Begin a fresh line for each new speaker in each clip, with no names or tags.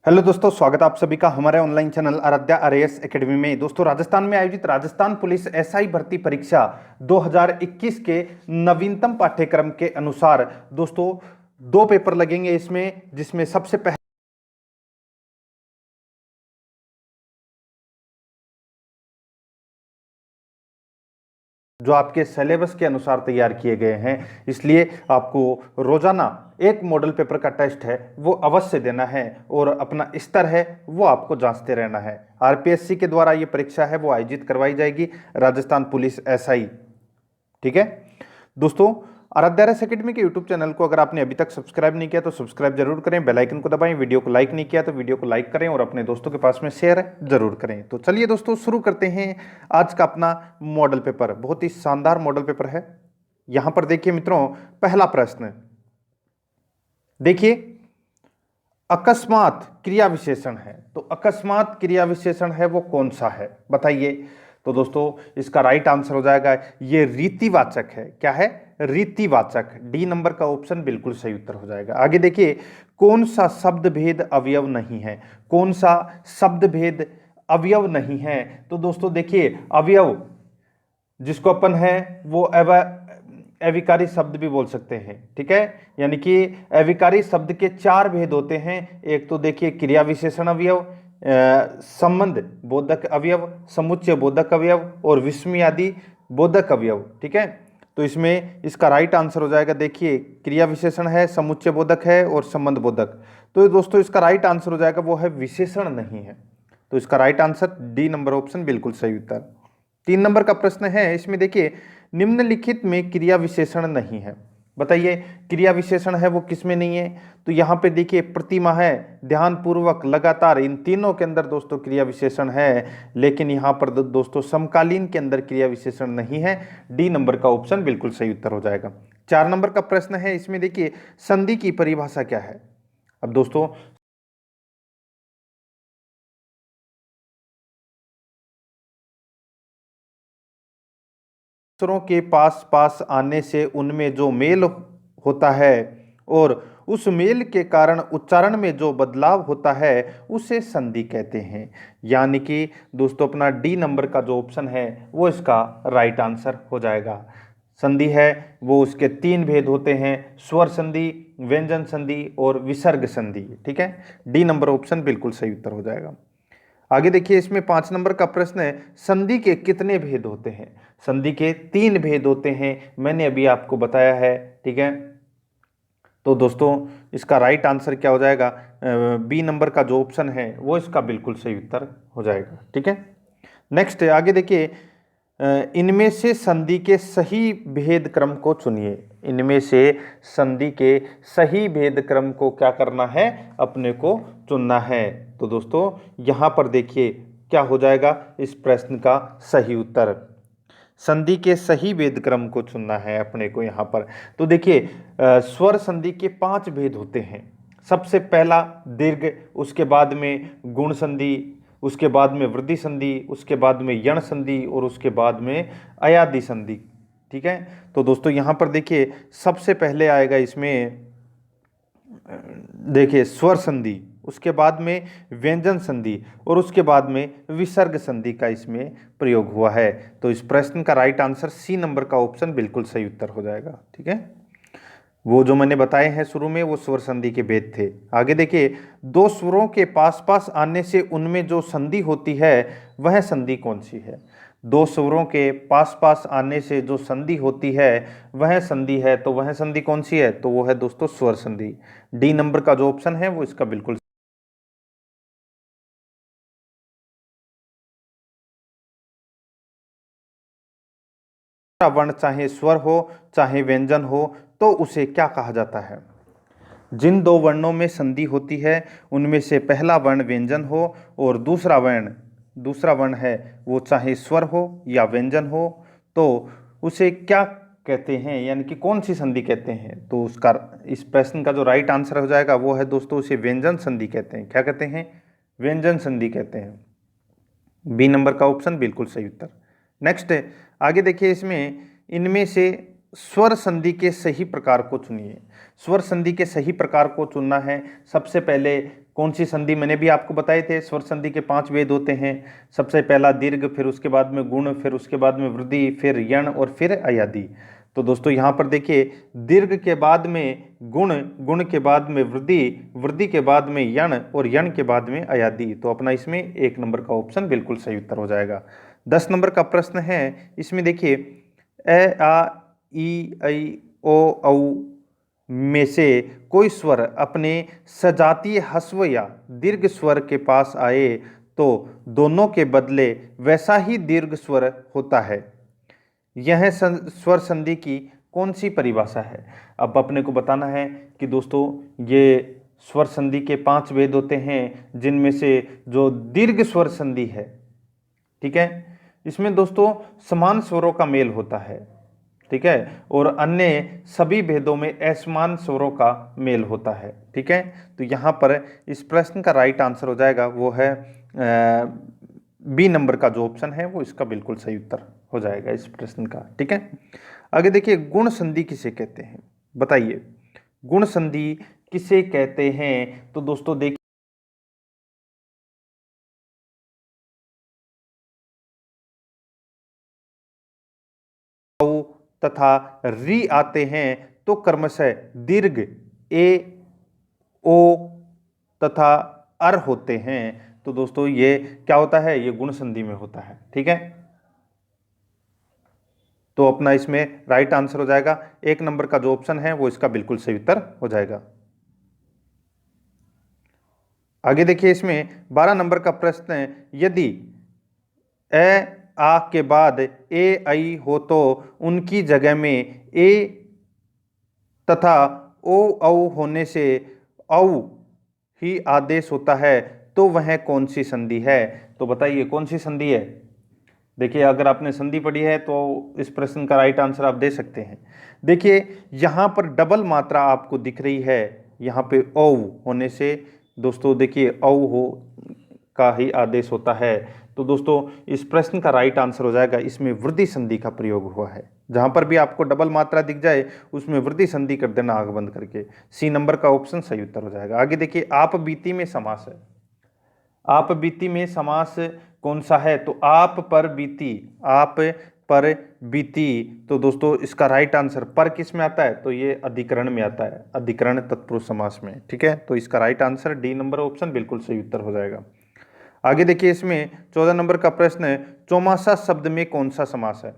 Hello दोस्तों, स्वागत है आप सभी का हमारे online channel Aaradhya RAS academy में। दोस्तों, राजस्थान में आयोजित राजस्थान पुलिस एसआई भर्ती परीक्षा 2021 के नवीनतम पाठ्यक्रम के अनुसार दोस्तों 2 पेपर लगेंगे इसमें, जिसमें सबसे पहले जो आपके सिलेबस के अनुसार तैयार किए गए हैं, इसलिए आपको रोजाना एक मॉडल पेपर का टेस्ट है वो अवश्य देना है और अपना स्तर है वो आपको जांचते रहना है। आरपीएससी के द्वारा ये परीक्षा है वो आयोजित करवाई जाएगी, राजस्थान पुलिस एसआई। ठीक है दोस्तों, आराध्या आरएएस एकेडमी के यूट्यूब चैनल को अगर आपने अभी तक सब्सक्राइब नहीं किया तो सब्सक्राइब जरूर करें, बेल आइकन को दबाएं, वीडियो को लाइक नहीं किया तो वीडियो को लाइक करें और अपने दोस्तों के पास में शेयर जरूर करें। तो चलिए दोस्तों, शुरू करते हैं आज का अपना मॉडल पेपर। बहुत ही शानदार मॉडल पेपर है। यहां पर देखिए मित्रों, पहला प्रश्न देखिए, अकस्मात क्रिया विशेषण है, तो अकस्मात क्रिया विशेषण है वो कौन सा है बताइए। तो दोस्तों इसका राइट आंसर हो जाएगा ये रीतिवाचक है। क्या है? रीतिवाचक। डी नंबर का ऑप्शन बिल्कुल सही उत्तर हो जाएगा। आगे देखिए, कौन सा शब्द भेद अवयव नहीं है? कौन सा शब्द भेद अवयव नहीं है? तो दोस्तों देखिए, अवयव जिसको अपन है वो अविकारी शब्द भी बोल सकते हैं। ठीक है, यानी कि अविकारी शब्द के 4 भेद होते हैं। एक तो देखिए क्रिया विशेषण अवयव, संबंध बोधक अवयव, समुच्चय बोधक अवयव और विस्मयादि बोधक अवयव। ठीक है, तो इसमें इसका राइट आंसर हो जाएगा, देखिए क्रिया विशेषण है, समुच्चय बोधक है और संबंध बोधक। तो दोस्तों इसका राइट आंसर हो जाएगा वो है विशेषण नहीं है। तो इसका right answer D number option बिल्कुल सही उत्तर। 3 नंबर का प्रश्न है, इसमें देखिए निम्नलिखित में क्रिया विशेषण नहीं है। बताइए क्रिया विशेषण है वो किसमें नहीं है? तो यहां पे देखिए प्रतिमा है, ध्यान पूर्वक, लगातार, इन तीनों के अंदर दोस्तों क्रिया विशेषण है, लेकिन यहां पर दोस्तों समकालीन के अंदर क्रिया विशेषण नहीं है। डी नंबर का ऑप्शन बिल्कुल सही उत्तर हो जाएगा। 4 नंबर का प्रश्न है, इसमें देखिए संधि की परिभाषा क्या है? अब दोस्तों अक्षरों के पास पास आने से उनमें जो मेल होता है और उस मेल के कारण उच्चारण में जो बदलाव होता है उसे संधि कहते हैं। यानी कि दोस्तों अपना डी नंबर का जो ऑप्शन है वो इसका राइट आंसर हो जाएगा। संधि है वो उसके 3 भेद होते हैं, स्वर संधि, व्यंजन संधि और विसर्ग संधि। ठीक है, डी नंबर ऑप्शन बिल्कुल सही उत्तर हो जाएगा। आगे देखिए, इसमें 5 नंबर का प्रश्न है, संधि के कितने भेद होते हैं? संधि के 3 भेद होते हैं, मैंने अभी आपको बताया है। ठीक है, तो दोस्तों इसका राइट आंसर क्या हो जाएगा? बी नंबर का जो ऑप्शन है वो इसका बिल्कुल सही उत्तर हो जाएगा। ठीक है, नेक्स्ट आगे देखिए, इनमें से संधि के सही भेद क्रम को चुनिए। इनमें से संधि के सही भेद क्रम को क्या करना है? अपने को चुनना है। तो दोस्तों यहां पर देखिए क्या हो जाएगा इस प्रश्न का सही उत्तर? संधि के सही भेद क्रम को चुनना है अपने को यहाँ पर। तो देखिए स्वर संधि के 5 भेद होते हैं। सबसे पहला दीर्घ, उसके बाद में गुण संधि, उसके बाद में वृद्धि संधि, उसके बाद में यण संधि और उसके बाद में अयादि संधि। ठीक है, तो दोस्तों यहाँ पर देखिए सबसे पहले आएगा इसमें देखिए स्वर संधि, उसके बाद में व्यंजन संधि और उसके बाद में विसर्ग संधि का इसमें प्रयोग हुआ है। तो इस प्रश्न का राइट आंसर सी नंबर का ऑप्शन बिल्कुल सही उत्तर हो जाएगा। ठीक है, वो जो मैंने बताए हैं शुरू में वो स्वर संधि के भेद थे। आगे देखिए, 2 स्वरों के पास पास आने से उनमें जो संधि होती है वह संधि कौन सी है? 2 स्वरों के पास पास आने से जो संधि होती है वह संधि है, तो वह संधि कौन सी है? तो वो है दोस्तों स्वर संधि। डी नंबर का जो ऑप्शन है वो इसका बिल्कुल वर्ण, चाहे स्वर हो चाहे व्यंजन हो, तो उसे क्या कहा जाता है? जिन 2 वर्णों में संधि होती है उनमें से पहला वर्ण व्यंजन हो और दूसरा वर्ण है वो चाहे स्वर हो या व्यंजन हो, तो उसे क्या कहते हैं, यानी कि कौन सी संधि कहते हैं? तो उसका इस प्रश्न का जो राइट आंसर हो जाएगा वो है दोस्तों उसे व्यंजन संधि कहते हैं। क्या कहते हैं? व्यंजन संधि कहते हैं। बी नंबर का ऑप्शन बिल्कुल सही उत्तर। नेक्स्ट आगे देखिए, इसमें इनमें से स्वर संधि के सही प्रकार को चुनिए। स्वर संधि के सही प्रकार को चुनना है। सबसे पहले कौन सी संधि मैंने भी आपको बताए थे। स्वर संधि के 5 भेद होते हैं। सबसे पहला दीर्घ, फिर उसके बाद में गुण, फिर उसके बाद में वृद्धि, फिर यण और फिर अयादि। तो दोस्तों यहाँ पर देखिए, दीर्घ के बाद में गुण, गुण के बाद में वृद्धि, वृद्धि के बाद में यण और यण के बाद में अयादि। तो अपना इसमें 1 नंबर का ऑप्शन बिल्कुल सही उत्तर हो जाएगा। 10 नंबर का प्रश्न है, इसमें देखिए ए आ ई ऐ ओ औ में से कोई स्वर अपने सजातीय ह्रस्व या दीर्घ स्वर के पास आए तो दोनों के बदले वैसा ही दीर्घ स्वर होता है। यह स्वर संधि की कौन सी परिभाषा है। अब अपने को बताना है कि दोस्तों ये स्वर संधि के 5 भेद होते हैं, जिनमें से जो दीर्घ स्वर संधि है, ठीक है, इसमें दोस्तों समान स्वरों का मेल होता है, ठीक है, और अन्य सभी भेदों में असमान स्वरों का मेल होता है, ठीक है। तो यहाँ पर इस प्रश्न का राइट आंसर हो जाएगा वो है बी नंबर का जो ऑप्शन है वो इसका बिल्कुल सही उत्तर हो जाएगा इस प्रश्न का, ठीक है। आगे देखिए, गुण संधि किसे कहते हैं, बताइए गुण संधि किसे कहते हैं। तो दोस्तों देखिए, तथा री आते हैं तो क्रमशः दीर्घ ए, ओ तथा अर होते हैं। तो दोस्तों ये क्या होता है, ये गुण संधि में होता है, ठीक है। तो अपना इसमें राइट आंसर हो जाएगा 1 नंबर का जो ऑप्शन है वो इसका बिल्कुल सही उत्तर हो जाएगा। आगे देखिए, इसमें 12 नंबर का प्रश्न है, यदि ए आ के बाद ए आई हो तो उनकी जगह में ए तथा ओ औ होने से औ ही आदेश होता है तो वह कौन सी संधि है। तो बताइए कौन सी संधि है। देखिए, अगर आपने संधि पढ़ी है तो इस प्रश्न का राइट आंसर आप दे सकते हैं। देखिए, यहाँ पर डबल मात्रा आपको दिख रही है, यहाँ पे औ होने से दोस्तों देखिए औ हो का ही आदेश होता है। तो दोस्तों इस प्रश्न का राइट आंसर हो जाएगा, इसमें वृद्धि संधि का प्रयोग हुआ है। जहां पर भी आपको डबल मात्रा दिख जाए उसमें वृद्धि संधि कर देना आग बंद करके। सी नंबर का ऑप्शन सही उत्तर हो जाएगा। आगे देखिए, आप बीती में समास है। आप बीती में समास कौन सा है। तो आप पर बीती, आप पर बीती। तो दोस्तों इसका राइट आंसर पर किस में आता है, तो ये अधिकरण में आता है, अधिकरण तत्पुरुष समास में, ठीक है। तो इसका right answer D number option बिल्कुल सही उत्तर हो जाएगा। आगे देखिए, इसमें 14 नंबर का प्रश्न है, चौमासा शब्द में कौन सा समास है।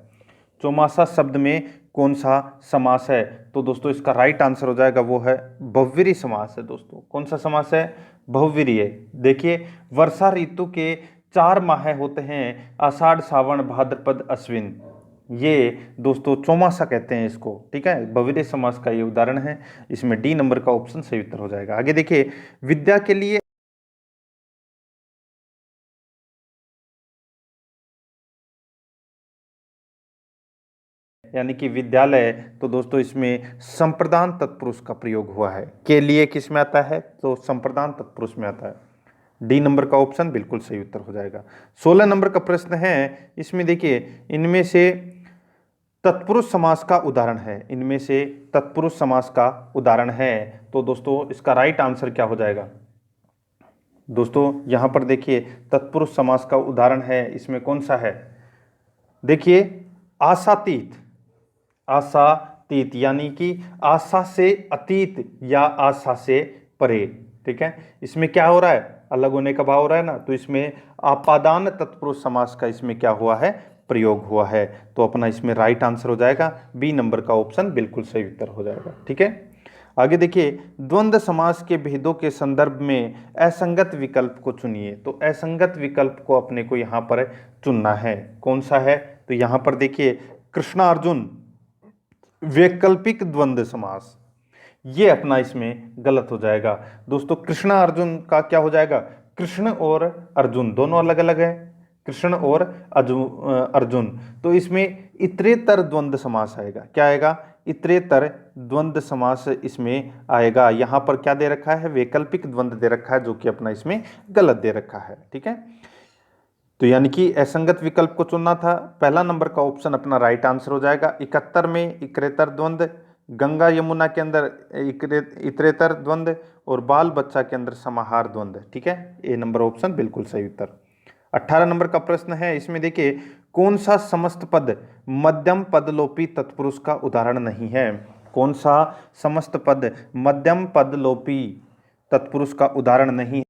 चौमासा शब्द में कौन सा समास है। तो दोस्तों इसका राइट आंसर हो जाएगा वो है बहुव्रीहि समास है। दोस्तों कौन सा समास है, बहुव्रीहि है। देखिए, वर्षा ऋतु के 4 माह होते हैं, आषाढ़ सावन भाद्रपद अश्विन, ये दोस्तों चौमासा कहते हैं इसको, ठीक है। बहुव्रीहि समास का ये उदाहरण है। इसमें डी नंबर का ऑप्शन सही उत्तर हो जाएगा। आगे देखिए, विद्या के लिए यानी कि विद्यालय, तो दोस्तों इसमें संप्रदान तत्पुरुष का प्रयोग हुआ है। के लिए किस में आता है, तो संप्रदान तत्पुरुष में आता है। डी नंबर का ऑप्शन बिल्कुल सही उत्तर हो जाएगा। 16 नंबर का प्रश्न है, इसमें देखिए इनमें से तत्पुरुष समास का उदाहरण है, इनमें से तत्पुरुष समास का उदाहरण है। तो दोस्तों इसका राइट आंसर क्या हो जाएगा। दोस्तों यहां पर देखिए, तत्पुरुष समास का उदाहरण है, इसमें कौन सा है। देखिए, आशातीत, आशातीत यानी कि आशा से अतीत या आशा से परे, ठीक है। इसमें क्या हो रहा है, अलग होने का भाव हो रहा है ना, तो इसमें आपादान तत्पुरुष समास का इसमें क्या हुआ है, प्रयोग हुआ है। तो अपना इसमें राइट आंसर हो जाएगा बी नंबर का ऑप्शन बिल्कुल सही उत्तर हो जाएगा, ठीक है। आगे देखिए, द्वंद्व समास के भेदों के संदर्भ में असंगत विकल्प को चुनिए। तो असंगत विकल्प को अपने को यहाँ पर चुनना है, कौन सा है। तो यहाँ पर देखिए, कृष्णार्जुन वैकल्पिक द्वंद्व समास, ये अपना इसमें गलत हो जाएगा। दोस्तों कृष्ण अर्जुन का क्या हो जाएगा, कृष्ण और अर्जुन दोनों अलग अलग है, कृष्ण और अर्जुन। तो इसमें इतरेतर द्वंद्व समास आएगा, क्या आएगा, इतरेतर द्वंद्व समास इसमें आएगा। यहाँ पर क्या दे रखा है, वैकल्पिक द्वंद्व दे रखा है, जो कि अपना इसमें गलत दे रखा है, ठीक है। तो यानी कि असंगत विकल्प को चुनना था। पहला नंबर का ऑप्शन अपना राइट आंसर हो जाएगा। 71 में इक्रेतर द्वंद्व, गंगा यमुना के अंदर इतरेतर द्वंद्व, और बाल बच्चा के अंदर समाहार द्वंद्व। ठीक है, ए नंबर ऑप्शन बिल्कुल सही उत्तर। 18 नंबर का प्रश्न है, इसमें देखिए कौन सा समस्त पद मध्यम पदलोपी तत्पुरुष का उदाहरण नहीं है? कौन सा समस्त पद मध्यम पदलोपी तत्पुरुष का उदाहरण नहीं है?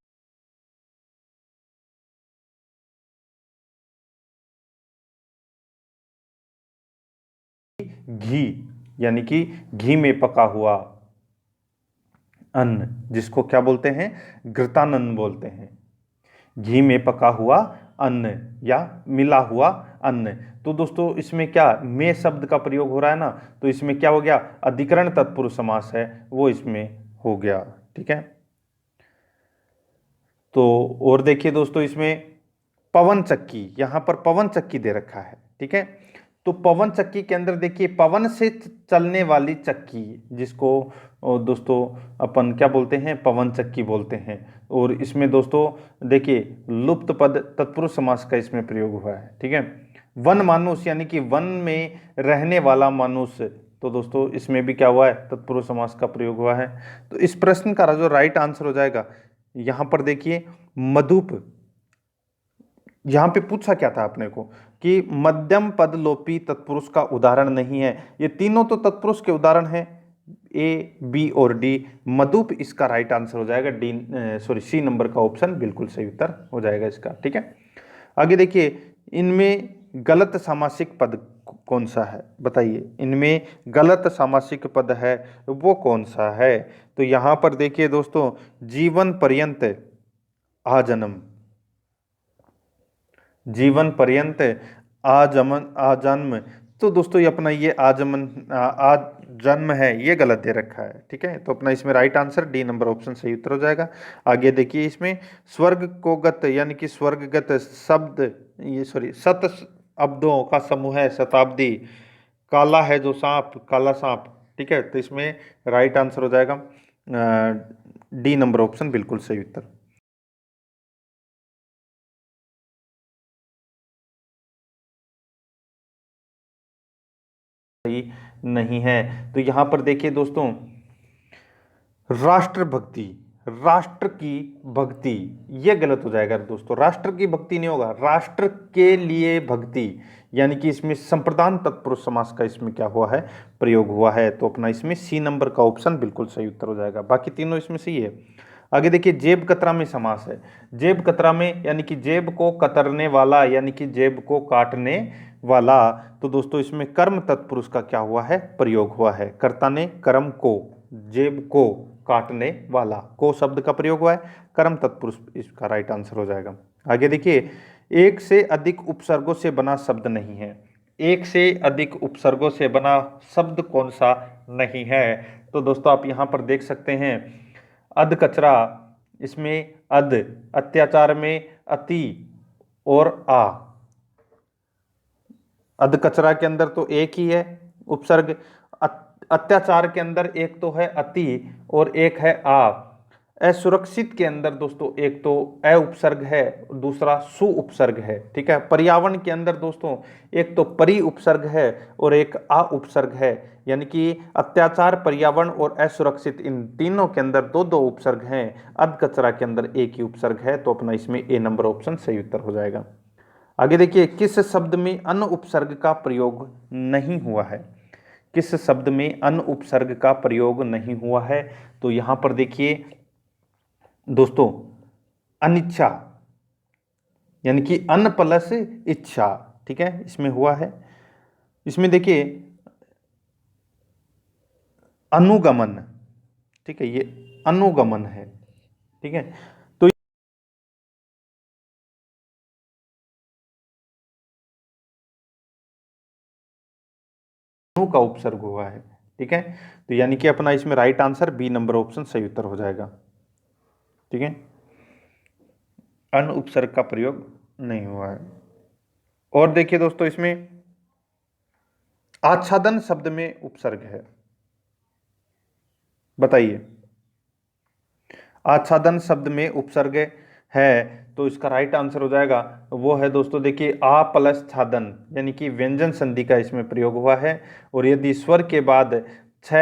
घी, यानी कि घी में पका हुआ अन्न, जिसको क्या बोलते हैं? घृतानन्न बोलते हैं। घी में पका हुआ अन्न या मिला हुआ अन्न। तो दोस्तों इसमें क्या में शब्द का प्रयोग हो रहा है ना, तो इसमें क्या हो गया? अधिकरण तत्पुरुष समास है वो इसमें हो गया। ठीक है, तो और देखिए दोस्तों इसमें पवन चक्की, यहां पर पवन चक्की दे रखा है। ठीक है, तो पवन चक्की के अंदर देखिए पवन से चलने वाली चक्की, जिसको दोस्तों अपन क्या बोलते हैं? पवन चक्की बोलते हैं। और इसमें दोस्तों देखिए लुप्त पद तत्पुरुष समास का इसमें प्रयोग हुआ है। ठीक है, वन मानुष, यानी कि वन में रहने वाला मनुष्य, तो दोस्तों इसमें भी क्या हुआ है? तत्पुरुष समास का प्रयोग हुआ है। तो इस प्रश्न का जो राइट आंसर हो जाएगा, यहां पर देखिए मधुप, यहां पे पूछा क्या था अपने को कि मध्यम पद लोपी तत्पुरुष का उदाहरण नहीं है। ये तीनों तो तत्पुरुष के उदाहरण हैं, ए, बी और डी। मधुप इसका राइट आंसर हो जाएगा, डी सॉरी सी नंबर का ऑप्शन बिल्कुल सही उत्तर हो जाएगा इसका। ठीक है, आगे देखिए इनमें गलत सामासिक पद कौन सा है? बताइए, इनमें गलत सामासिक पद है वो कौन सा है? तो यहां पर देखिए दोस्तों जीवन पर्यंत आजन्म, जीवन पर्यंत आजन्म, तो दोस्तों ये अपना ये आजन्म है, ये गलत दे रखा है। ठीक है, तो अपना इसमें right answer D number option सही उत्तर हो जाएगा। आगे देखिए इसमें स्वर्ग को गत, यानी कि स्वर्गगत शब्द, ये सॉरी सत अब्दों का समूह है शताब्दी, काला है जो सांप, काला सांप। ठीक है, तो इसमें राइट आंसर हो जाएगा डी नंबर ऑप्शन बिल्कुल सही उत्तर। सही नहीं है। तो यहां पर देखिए दोस्तों राष्ट्रभक्ति, राष्ट्र की भक्ति, यह गलत हो जाएगा दोस्तों। राष्ट्र की भक्ति नहीं होगा, राष्ट्र के लिए भक्ति, यानी कि इसमें संप्रदान तत्पुरुष समास का इसमें क्या हुआ है? प्रयोग हुआ है। तो अपना इसमें सी नंबर का ऑप्शन बिल्कुल सही उत्तर हो जाएगा, बाकी तीनों इसमें सही है। आगे देखिए जेब कतरा में समास है। जेब कतरा में यानी कि जेब को कतरने वाला, यानी कि जेब को काटने वाला। तो दोस्तों इसमें कर्म तत्पुरुष का क्या हुआ है? प्रयोग हुआ है। कर्ता ने कर्म को, जेब को काटने वाला, को शब्द का प्रयोग हुआ है, कर्म तत्पुरुष इसका राइट आंसर हो जाएगा। आगे देखिए एक से अधिक उपसर्गों से बना शब्द नहीं है। एक से अधिक उपसर्गों से बना शब्द कौन सा नहीं है? तो दोस्तों आप यहां पर देख सकते हैं अध कचरा, इसमें अध, अत्याचार में अति और आ। अध कचरा के अंदर तो एक ही है उपसर्ग, अत्याचार के अंदर एक तो है अति और एक है आ। असुरक्षित के अंदर दोस्तों एक तो अ उपसर्ग है, दूसरा सु उपसर्ग है। ठीक है, पर्यावरण के अंदर दोस्तों एक तो परि उपसर्ग है और एक आ उपसर्ग है, यानी कि अत्याचार, पर्यावरण और असुरक्षित, इन तीनों के अंदर दो दो उपसर्ग हैं। अध कचरा के अंदर एक ही उपसर्ग है, तो अपना इसमें ए नंबर ऑप्शन सही उत्तर हो जाएगा। आगे देखिए किस शब्द में अन उपसर्ग का प्रयोग नहीं हुआ है? किस शब्द में अन उपसर्ग का प्रयोग नहीं हुआ है? तो यहां पर देखिए दोस्तों अनिच्छा, यानी कि अन प्लस इच्छा। ठीक है, इसमें हुआ है। इसमें देखिए अनुगमन, ठीक है, ये अनुगमन है। ठीक है, तो अनु का उपसर्ग हुआ है। ठीक है, तो यानी कि अपना इसमें right answer B number option सही उत्तर हो जाएगा। ठीक है, अन उपसर्ग का प्रयोग नहीं हुआ है। और देखिए दोस्तों इसमें आच्छादन शब्द में उपसर्ग है, बताइए। आच्छादन शब्द में उपसर्ग है, तो इसका राइट आंसर हो जाएगा वो है दोस्तों देखिए आ प्लस छादन, यानी कि व्यंजन संधि का इसमें प्रयोग हुआ है। और यदि स्वर के बाद छ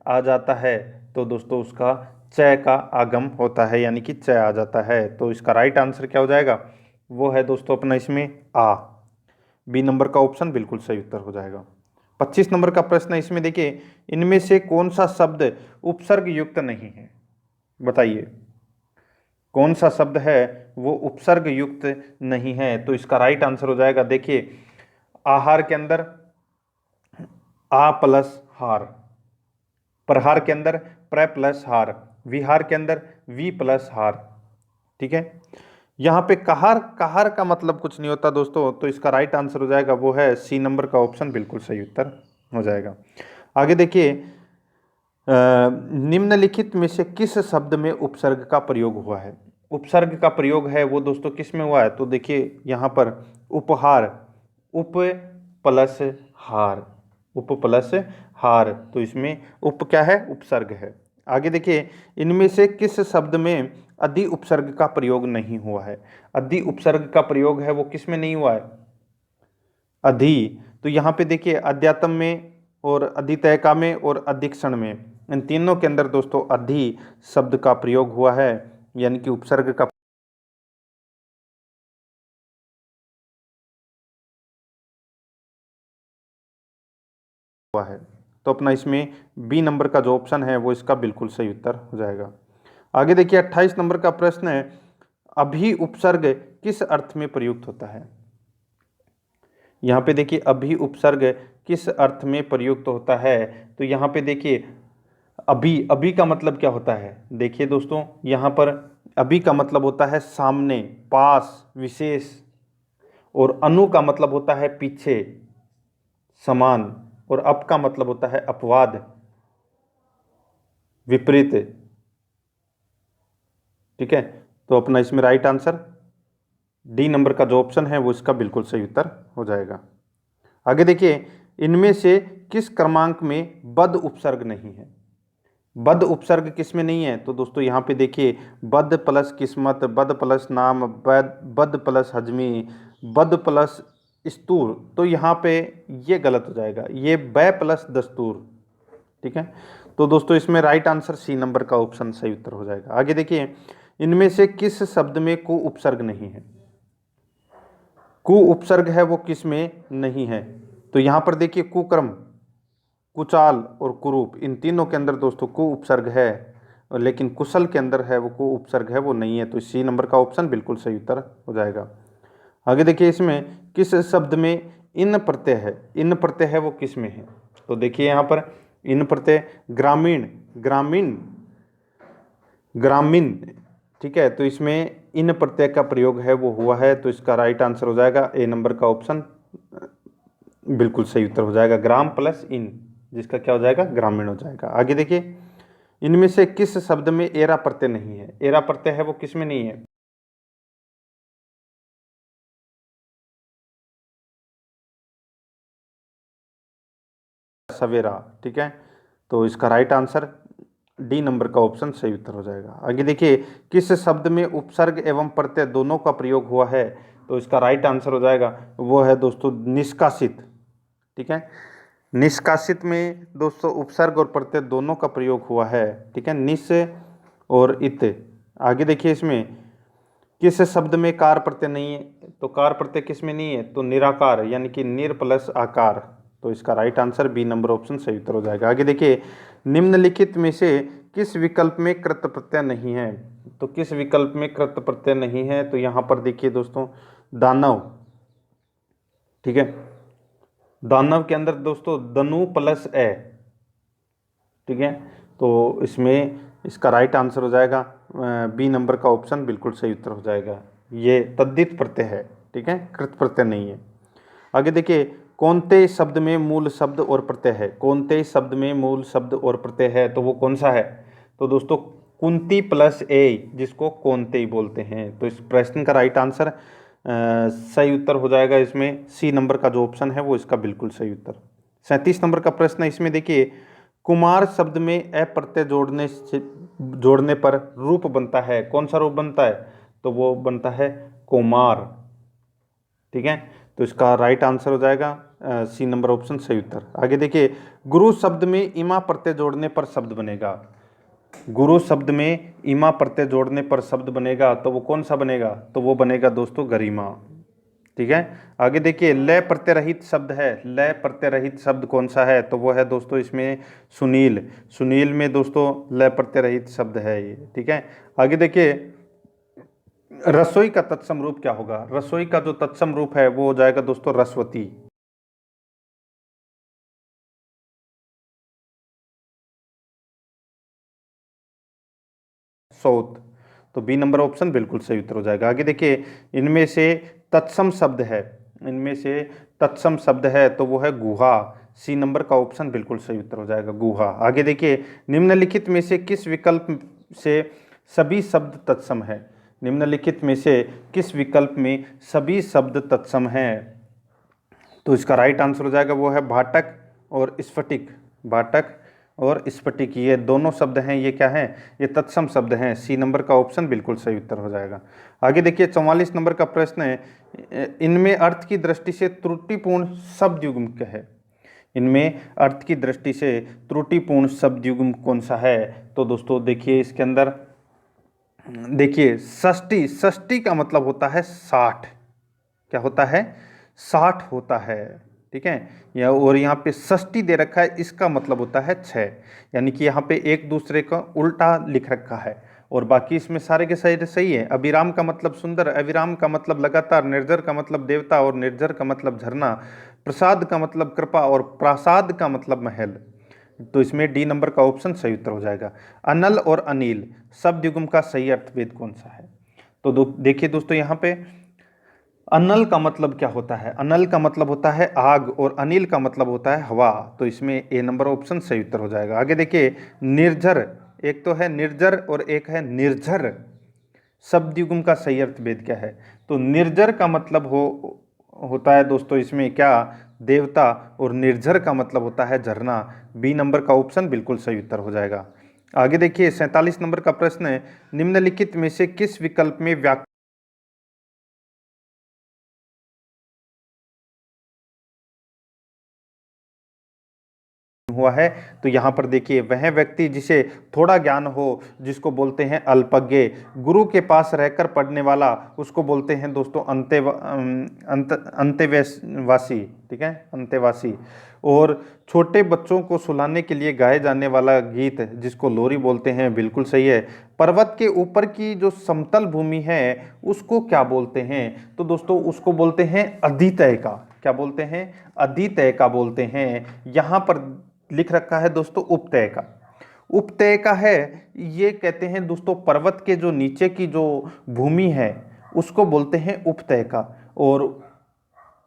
आ जाता है तो दोस्तों उसका च का आगम होता है, यानी कि च आ जाता है। तो इसका राइट आंसर क्या हो जाएगा, वो है दोस्तों अपना इसमें आ। बी नंबर का ऑप्शन बिल्कुल सही उत्तर हो जाएगा। 25 नंबर का प्रश्न है, इसमें देखिए इनमें से कौन सा शब्द उपसर्ग युक्त नहीं है, बताइए कौन सा शब्द है वो उपसर्ग युक्त नहीं है। तो इसका राइट आंसर हो जाएगा, देखिए आहार के अंदर आ प्लस हार, प्रहार के अंदर प्र प्लस हार, विहार के अंदर वी प्लस हार। ठीक है, यहाँ पे कहार, कहार का मतलब कुछ नहीं होता दोस्तों। तो इसका राइट आंसर हो जाएगा वो है सी नंबर का ऑप्शन बिल्कुल सही उत्तर हो जाएगा। आगे देखिए निम्नलिखित में से किस शब्द में उपसर्ग का प्रयोग हुआ है। उपसर्ग का प्रयोग है वो दोस्तों किस में हुआ है, तो देखिए यहाँ पर उपहार, उप प्लस हार, उप प्लस हार, तो इसमें उप क्या है, उपसर्ग है। आगे देखिए इनमें से किस शब्द में अधि उपसर्ग का प्रयोग नहीं हुआ है। अधि उपसर्ग का प्रयोग है वो किस में नहीं हुआ है, अधि। तो यहाँ पे देखिए अध्यात्म में और अधितयका में और अधिक्षण में, इन तीनों के अंदर दोस्तों अधि शब्द का प्रयोग हुआ है, यानी कि उपसर्ग का हुआ है। तो अपना इसमें बी नंबर का जो ऑप्शन है वो इसका बिल्कुल सही उत्तर हो जाएगा। आगे देखिए 28 नंबर का प्रश्न है, अभी उपसर्ग किस अर्थ में प्रयुक्त होता है। यहाँ पे देखिए अभी उपसर्ग किस अर्थ में प्रयुक्त होता है। तो यहाँ पे देखिए अभी, अभी का मतलब क्या होता है, देखिए दोस्तों यहाँ पर अभी का मतलब होता है सामने, पास, विशेष, और अनु का मतलब होता है पीछे, समान, और अप का मतलब होता है अपवाद, विपरीत। ठीक है, तो अपना इसमें राइट आंसर डी नंबर का जो ऑप्शन है वो इसका बिल्कुल सही उत्तर हो जाएगा। आगे देखिए इनमें से किस क्रमांक में बद उपसर्ग नहीं है। बद उपसर्ग किस में नहीं है, तो दोस्तों यहाँ पे देखिए बद प्लस किस्मत, बद प्लस नाम, बद प्लस हजमी, बद प्लस स्तूर। तो यहाँ पे ये गलत हो जाएगा, ये बै प्लस दस्तूर। ठीक है, तो दोस्तों इसमें राइट आंसर सी नंबर का ऑप्शन सही उत्तर हो जाएगा। आगे देखिए इनमें से किस शब्द में को उपसर्ग नहीं है। कु उपसर्ग है वो किस में नहीं है, तो यहाँ पर देखिए कुक्रम, कुचाल और कुरूप, इन तीनों के अंदर दोस्तों कु उपसर्ग है, लेकिन कुशल के अंदर है वो कु उपसर्ग है वो नहीं है। तो सी नंबर का ऑप्शन बिल्कुल सही उत्तर हो जाएगा। आगे देखिए इसमें किस शब्द में इन प्रत्यय है, इन प्रत्यय है वो किस में है। तो देखिए यहाँ पर इन प्रत्यय ग्रामीण, ग्रामीण, ग्रामीण। ठीक है, तो इसमें इन प्रत्यय का प्रयोग है वो हुआ है। तो इसका राइट आंसर हो जाएगा ए नंबर का ऑप्शन बिल्कुल सही उत्तर हो जाएगा, ग्राम प्लस इन, जिसका क्या हो जाएगा, ग्रामीण हो जाएगा। आगे देखिए इनमें से किस शब्द में एरा प्रत्यय नहीं है। एरा प्रत्यय है वो किस में नहीं है, सवेरा। ठीक है, तो इसका राइट आंसर डी नंबर का ऑप्शन सही उत्तर हो जाएगा। आगे देखिए किस शब्द में उपसर्ग एवं प्रत्यय दोनों का प्रयोग हुआ है। तो इसका राइट आंसर हो जाएगा वो है दोस्तों निष्कासित। ठीक है, निष्कासित में दोस्तों उपसर्ग और प्रत्यय दोनों का प्रयोग हुआ है। ठीक है, निस और इत। आगे देखिए इसमें किस शब्द में कार प्रत्यय नहीं है, तो कार प्रत्यय किस में नहीं है, तो निराकार, यानी कि निर प्लस आकार। तो इसका right answer B number option सही उत्तर हो जाएगा। आगे देखिए निम्नलिखित में से किस विकल्प में कृत प्रत्यय नहीं है। तो किस विकल्प में कृत प्रत्यय नहीं है, तो यहाँ पर देखिए दोस्तों दानव। ठीक है, दानव के अंदर दोस्तों दनु प्लस ए। ठीक है, तो इसमें इसका राइट आंसर हो जाएगा बी नंबर का ऑप्शन बिल्कुल सही उत्तर हो जाएगा, ये तद्धित प्रत्यय है। ठीक है, कृत प्रत्यय नहीं है। आगे देखिए कौनते शब्द में मूल शब्द और प्रत्यय है। कौनते शब्द में मूल शब्द और प्रत्यय है, तो वो कौन सा है, तो दोस्तों कुंती प्लस ए, जिसको कौनते ही बोलते हैं। तो इस प्रश्न का राइट आंसर सही उत्तर हो जाएगा इसमें सी नंबर का जो ऑप्शन है वो इसका बिल्कुल सही उत्तर। 37 नंबर का प्रश्न है, इसमें देखिए कुमार शब्द में अ प्रत्यय जोड़ने पर रूप बनता है। कौन सा रूप बनता है, तो वो बनता है कुमार। ठीक है, तो इसका राइट आंसर हो जाएगा सी नंबर ऑप्शन सही उत्तर। आगे देखिए, गुरु शब्द में इमा प्रत्यय जोड़ने पर शब्द बनेगा। गुरु शब्द में इमा प्रत्यय जोड़ने पर शब्द बनेगा तो वो कौन सा बनेगा, तो वो बनेगा दोस्तों गरिमा। ठीक है। आगे देखिए, लय प्रत्यय रहित शब्द है, लय प्रत्यय रहित शब्द कौन सा है, तो वो है दोस्तों इसमें सुनील। सुनील में दोस्तों लय प्रत्यय रहित शब्द है ये। ठीक है। आगे देखिए, रसोई का तत्सम रूप क्या होगा, रसोई का जो तत्सम रूप है वो हो जाएगा दोस्तों रसवती। सौत। तो बी नंबर ऑप्शन बिल्कुल सही उत्तर हो जाएगा। आगे देखिए, इनमें से तत्सम शब्द है, इनमें से तत्सम शब्द है तो वो है गुहा। सी नंबर का ऑप्शन बिल्कुल सही उत्तर हो जाएगा, गुहा। आगे देखिए, निम्नलिखित में से किस विकल्प से सभी शब्द तत्सम है, निम्नलिखित में से किस विकल्प में सभी शब्द तत्सम हैं, तो इसका राइट आंसर हो जाएगा वो है भाटक और स्फटिक। भाटक और स्फटिक ये दोनों शब्द हैं, ये क्या हैं, ये तत्सम शब्द हैं। सी नंबर का ऑप्शन बिल्कुल सही उत्तर हो जाएगा। आगे देखिए, 44 नंबर का प्रश्न है, इनमें अर्थ की दृष्टि से त्रुटिपूर्ण शब्द युग्म क्या है, इनमें अर्थ की दृष्टि से त्रुटिपूर्ण शब्द युग्म कौन सा है, तो दोस्तों देखिए इसके अंदर देखिए षष्ठी, षष्ठी का मतलब होता है 60, क्या होता है, 60 होता है। ठीक है। या और यहाँ पे षष्ठी दे रखा है, इसका मतलब होता है 6, यानी कि यहाँ पे एक दूसरे का उल्टा लिख रखा है और बाकी इसमें सारे के सारे सही है। अभिराम का मतलब सुंदर, अविराम का मतलब लगातार, निर्जर का मतलब देवता और निर्जर का मतलब झरना, प्रसाद का मतलब कृपा और प्रासाद का मतलब महल। तो इसमें डी नंबर का ऑप्शन सही उत्तर हो जाएगा। अनल और अनिल शब्द युग्म का सही अर्थभेद कौन सा है, तो देखिए दोस्तों यहाँ पे अनल का मतलब क्या होता है, अनल का मतलब होता है आग और अनिल का मतलब होता है हवा। तो इसमें ए नंबर ऑप्शन सही उत्तर हो जाएगा। आगे देखिए, निर्झर, एक तो है निर्जर और एक है निर्झर, शब्द युग्म का सही अर्थभेद क्या है, तो निर्जर का मतलब होता है दोस्तों इसमें क्या, देवता, और निर्झर का मतलब होता है झरना। बी नंबर का ऑप्शन बिल्कुल सही उत्तर हो जाएगा। आगे देखिए, 47 नंबर का प्रश्न है, निम्नलिखित में से किस विकल्प में व्याकरण हुआ है, तो यहाँ पर देखिए, वह व्यक्ति जिसे थोड़ा ज्ञान हो जिसको बोलते हैं अल्पज्ञ, गुरु के पास रहकर पढ़ने वाला उसको बोलते हैं दोस्तों अंतेवासी। ठीक है, अंतेवासी। और छोटे बच्चों को सुलाने के लिए गाए जाने वाला गीत जिसको लोरी बोलते हैं, बिल्कुल सही है। पर्वत के ऊपर की जो समतल भूमि है उसको क्या बोलते हैं, तो दोस्तों उसको बोलते हैं अधितय का, क्या बोलते हैं, अधितय का बोलते हैं। यहाँ पर लिख रखा है दोस्तों उपतय का, उपतय का है, ये कहते हैं दोस्तों पर्वत के जो नीचे की जो भूमि है उसको बोलते हैं उपतय का, और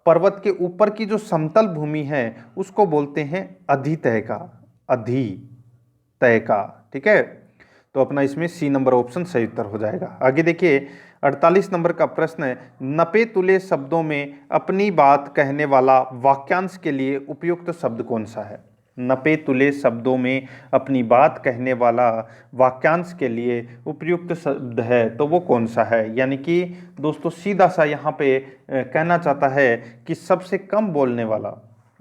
पर्वत के ऊपर की जो समतल भूमि है उसको बोलते हैं अधितय का, अधितय का। ठीक है। तो अपना इसमें सी नंबर ऑप्शन सही उत्तर हो जाएगा। आगे देखिए, 48 नंबर का प्रश्न है, नपे तुले शब्दों में अपनी बात कहने वाला वाक्यांश के लिए उपयुक्त शब्द कौन सा है, नपे तुले शब्दों में अपनी बात कहने वाला वाक्यांश के लिए उपयुक्त शब्द है तो वो कौन सा है, यानी कि दोस्तों सीधा सा यहाँ पे कहना चाहता है कि सबसे कम बोलने वाला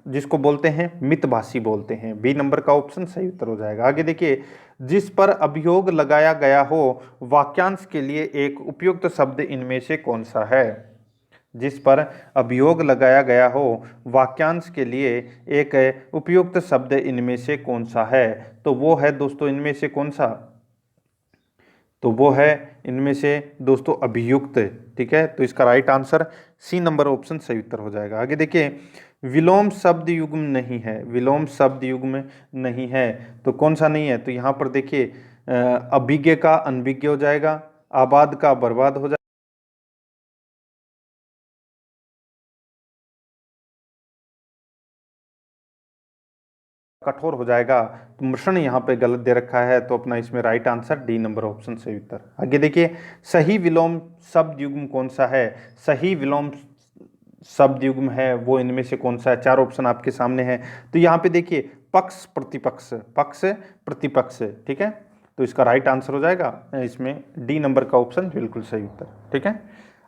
जिसको बोलते हैं मितभाषी बोलते हैं। बी नंबर का ऑप्शन सही उत्तर हो जाएगा। आगे देखिए, जिस पर अभियोग लगाया गया हो वाक्यांश के लिए एक उपयुक्त शब्द इनमें से कौन सा है, जिस पर अभियोग लगाया गया हो वाक्यांश के लिए एक उपयुक्त शब्द इनमें से कौन सा है, तो वो है दोस्तों इनमें से कौन सा, तो वो है इनमें से दोस्तों अभियुक्त। ठीक है। तो इसका right answer C number option सही उत्तर हो जाएगा। आगे देखिए, विलोम शब्द युग्म नहीं है, विलोम शब्द युग्म नहीं है तो कौन सा नहीं है, तो यहाँ पर देखिए अभिज्ञ का अनभिज्ञ हो जाएगा, आबाद का बर्बाद हो जाएगा, कठोर हो जाएगा। तो मृषण यहाँ पे गलत दे रखा है, तो अपना इसमें right answer D number option सही उत्तर। आगे देखिए, सही विलोम शब्द युग्म कौन सा है, सही विलोम शब्द युग्म है वो इनमें से कौन सा है, चार ऑप्शन आपके सामने है। तो यहाँ पे देखिए, पक्ष प्रतिपक्ष, पक्ष प्रतिपक्ष। ठीक है। तो इसका राइट आंसर हो जाएगा इसमें डी नंबर का ऑप्शन बिल्कुल सही उत्तर। ठीक है।